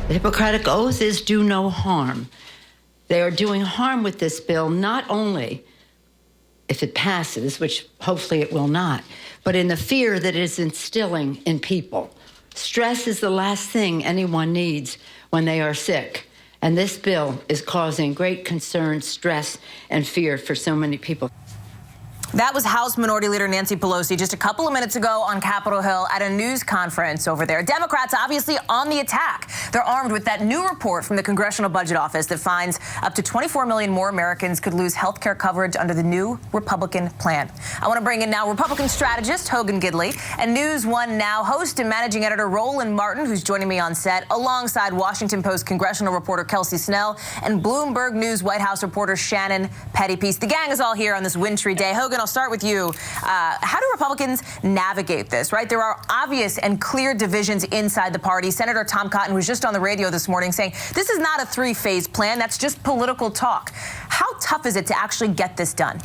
The Hippocratic Oath is do no harm. They are doing harm with this bill, not only if it passes, which hopefully it will not, but in the fear that it is instilling in people. Stress is the last thing anyone needs when they are sick. And this bill is causing great concern, stress, and fear for so many people. That was House Minority Leader Nancy Pelosi just a couple of minutes ago on Capitol Hill at a news conference over there. Democrats obviously on the attack. They're armed with that new report from the Congressional Budget Office that finds up to 24 million more Americans could lose health care coverage under the new Republican plan. I want to bring in now Republican strategist Hogan Gidley and NewsOne Now host and managing editor Roland Martin, who's joining me on set, alongside Washington Post congressional reporter Kelsey Snell and Bloomberg News White House reporter Shannon Pettypiece. The gang is all here on this wintry day. Hogan, I'll start with you. How do Republicans navigate this, right? There are obvious and clear divisions inside the party. Senator Tom Cotton was just on the radio this morning saying this is not a three-phase plan. That's just political talk. How tough is it to actually get this done?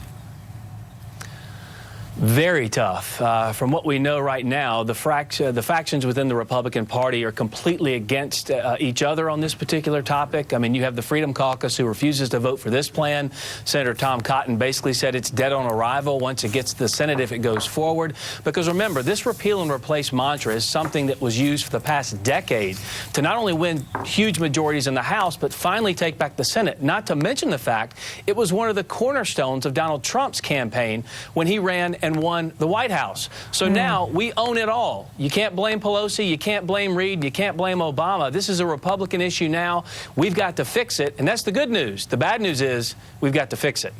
Very tough. From what we know right now, the factions within the Republican Party are completely against each other on this particular topic. I mean, you have the Freedom Caucus who refuses to vote for this plan. Senator Tom Cotton basically said it's dead on arrival once it gets to the Senate if it goes forward. Because remember, this repeal and replace mantra is something that was used for the past decade to not only win huge majorities in the House, but finally take back the Senate. Not to mention the fact it was one of the cornerstones of Donald Trump's campaign when he ran and won the White House. So now we own it all. You can't blame Pelosi, you can't blame Reid, you can't blame Obama. This is a Republican issue now. We've got to fix it, and that's the good news. The bad news is we've got to fix it.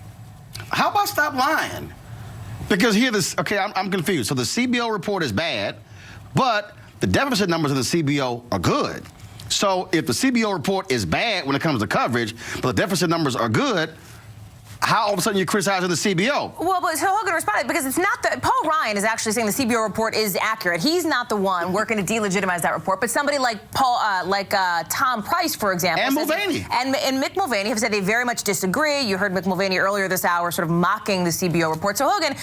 How about stop lying? Because here, I'm confused. So the CBO report is bad, but the deficit numbers of the CBO are good. So if the CBO report is bad when it comes to coverage, but the deficit numbers are good, how all of a sudden you're criticizing the CBO? Well, but so Hogan responded because it's not that Paul Ryan is actually saying the CBO report is accurate. He's not the one working to delegitimize that report, but somebody like Tom Price, for example, and Mulvaney and Mick Mulvaney have said they very much disagree. You heard Mick Mulvaney earlier this hour sort of mocking the CBO report. So Hogan,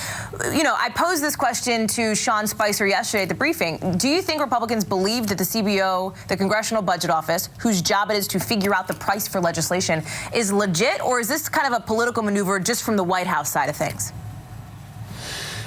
you know, I posed this question to Sean Spicer yesterday at the briefing. Do you think Republicans believe that the CBO, the Congressional Budget Office, whose job it is to figure out the price for legislation, is legit, or is this kind of a political maneuver just from the White House side of things?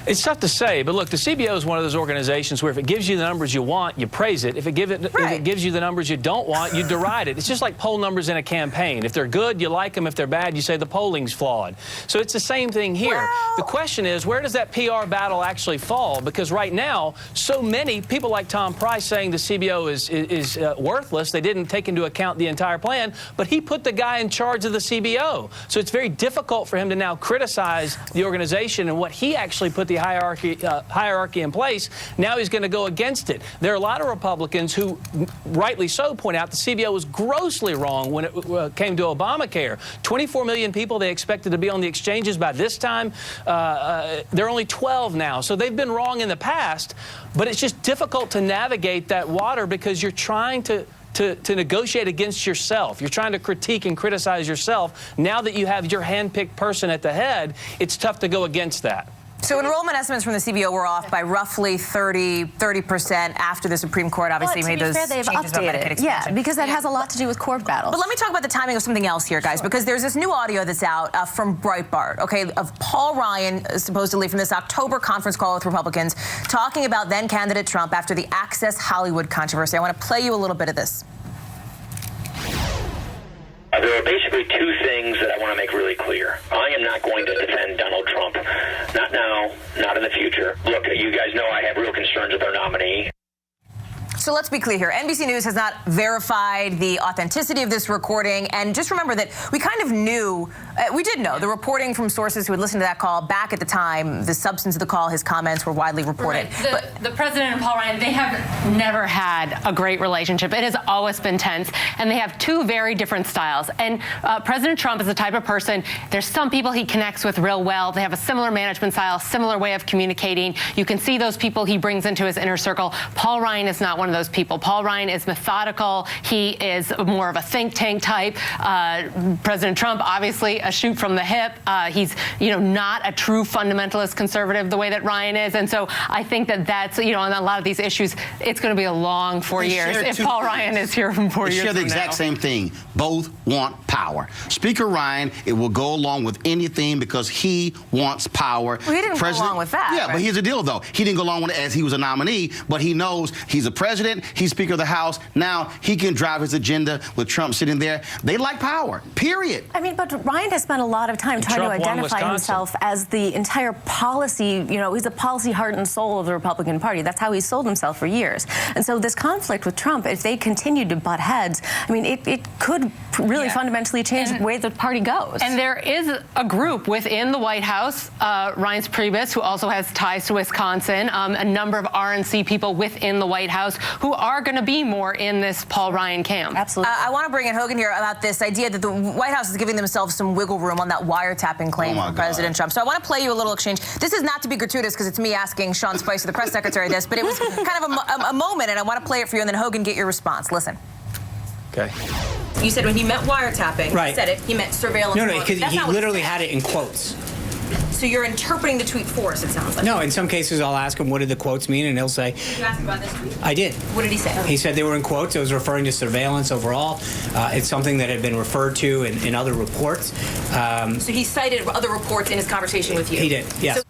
It's tough to say, but look, the CBO is one of those organizations where if it gives you the numbers you want, you praise it. If it gives you the numbers you don't want, you deride it. It's just like poll numbers in a campaign. If they're good, you like them. If they're bad, you say the polling's flawed. So it's the same thing here. Well, the question is, where does that PR battle actually fall? Because right now, so many people like Tom Price saying the CBO is worthless. They didn't take into account the entire plan, but he put the guy in charge of the CBO. So it's very difficult for him to now criticize the organization and what he actually put the hierarchy in place. Now he's going to go against it. There are a lot of Republicans who, rightly so, point out the CBO was grossly wrong when it came to Obamacare. 24 million people they expected to be on the exchanges by this time. They're only 12 now. So they've been wrong in the past, but it's just difficult to navigate that water because you're trying to negotiate against yourself. You're trying to critique and criticize yourself. Now that you have your hand-picked person at the head, it's tough to go against that. So enrollment estimates from the CBO were off by roughly 30% after the Supreme Court obviously made those changes about Medicaid expansion. Yeah, because that has a lot to do with court battles. But let me talk about the timing of something else here, guys, because there's this new audio that's out from Breitbart, okay, of Paul Ryan, supposedly from this October conference call with Republicans, talking about then-candidate Trump after the Access Hollywood controversy. I want to play you a little bit of this. There are basically two things that I want to make really clear. I am not going to defend Donald Trump. Not now, not in the future. Look, you guys know I have real concerns with our nominee. So let's be clear here. NBC News has not verified the authenticity of this recording. And just remember that we kind of knew, we did know the reporting from sources who had listened to that call back at the time, the substance of the call, his comments were widely reported. Right. The president and Paul Ryan, they have never had a great relationship. It has always been tense. And they have two very different styles. And President Trump is the type of person, there's some people he connects with real well. They have a similar management style, similar way of communicating. You can see those people he brings into his inner circle. Paul Ryan is not one of of those people. Paul Ryan is methodical. He is more of a think tank type. President Trump, obviously, a shoot from the hip. He's, not a true fundamentalist conservative the way that Ryan is. And so I think that that's, on a lot of these issues, it's going to be a long 4 years if Paul Ryan is here from 4 years They share the from exact now. same thing. Both want power. Speaker Ryan, it will go along with anything because he wants power. Well, he didn't go along with that. Yeah, right? but here's the deal, though. He didn't go along with it as he was a nominee, but he knows he's a president, he's Speaker of the House. Now he can drive his agenda with Trump sitting there. They like power, period. I mean, but Ryan has spent a lot of time trying Trump to won identify Wisconsin. himself as the entire policy, he's a policy heart and soul of the Republican Party. That's how he sold himself for years. And so this conflict with Trump, if they continue to butt heads, I mean, it could really fundamentally change the way the party goes. And there is a group within the White House, Reince Priebus, who also has ties to Wisconsin, a number of RNC people within the White House who are going to be more in this Paul Ryan camp. Absolutely. I want to bring in Hogan here about this idea that the White House is giving themselves some wiggle room on that wiretapping claim from President Trump. So I want to play you a little exchange. This is not to be gratuitous because it's me asking Sean Spicer, the press secretary, this, but it was kind of a moment, and I want to play it for you, and then Hogan, get your response. Listen. Okay. You said when he meant wiretapping, Right. he said it, he meant surveillance. No, because he literally had it in quotes. So you're interpreting the tweet for us, it sounds like. No, in some cases I'll ask him what did the quotes mean, and he'll say. Did you ask him about this tweet? I did. What did he say? He said they were in quotes. It was referring to surveillance overall. It's something that had been referred to in other reports. So he cited other reports in his conversation with you? He did, yes.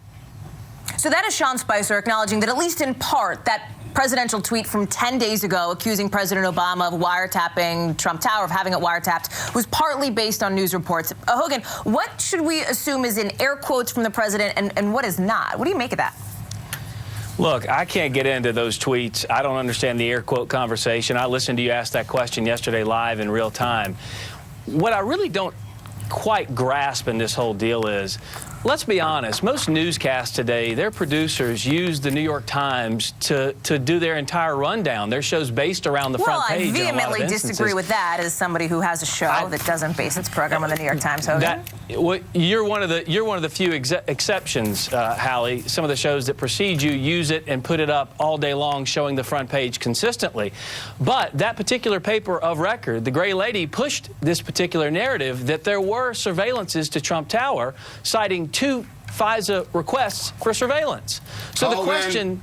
So that is Sean Spicer acknowledging that at least in part that presidential tweet from 10 days ago accusing President Obama of wiretapping Trump Tower, of having it wiretapped, was partly based on news reports. Hogan, what should we assume is in air quotes from the president and what is not? What do you make of that? Look, I can't get into those tweets. I don't understand the air quote conversation. I listened to you ask that question yesterday live in real time. What I really don't quite grasp in this whole deal is, let's be honest, most newscasts today, their producers use the New York Times to do their entire rundown. Their show's based around the front page. Well, I vehemently disagree with that as somebody who has a show that doesn't base its program on the New York Times, Hogan. You're one of the few exceptions, Hallie. Some of the shows that precede you use it and put it up all day long, showing the front page consistently. But that particular paper of record, the Gray Lady, pushed this particular narrative that there were surveillances to Trump Tower, citing 2 FISA requests for surveillance. So the question,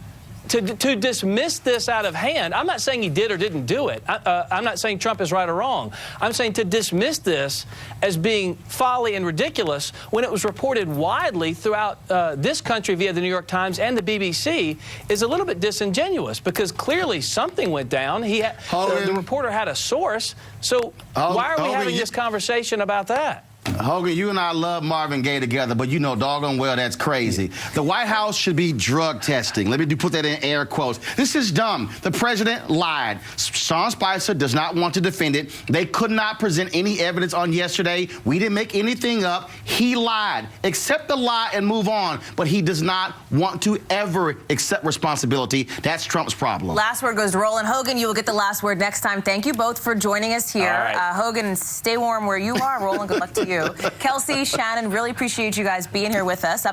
to dismiss this out of hand, I'm not saying he did or didn't do it. I'm not saying Trump is right or wrong. I'm saying to dismiss this as being folly and ridiculous when it was reported widely throughout this country via the New York Times and the BBC is a little bit disingenuous, because clearly something went down. The reporter had a source. So why are we having this conversation about that? Hogan, you and I love Marvin Gaye together, but you know doggone well that's crazy. The White House should be drug testing. Let me put that in air quotes. This is dumb. The president lied. Sean Spicer does not want to defend it. They could not present any evidence on yesterday. We didn't make anything up. He lied. Accept the lie and move on. But he does not want to ever accept responsibility. That's Trump's problem. Last word goes to Roland. Hogan, you will get the last word next time. Thank you both for joining us here. Right. Hogan, stay warm where you are. Roland, good luck to you. Kelsey, Shannon, really appreciate you guys being here with us.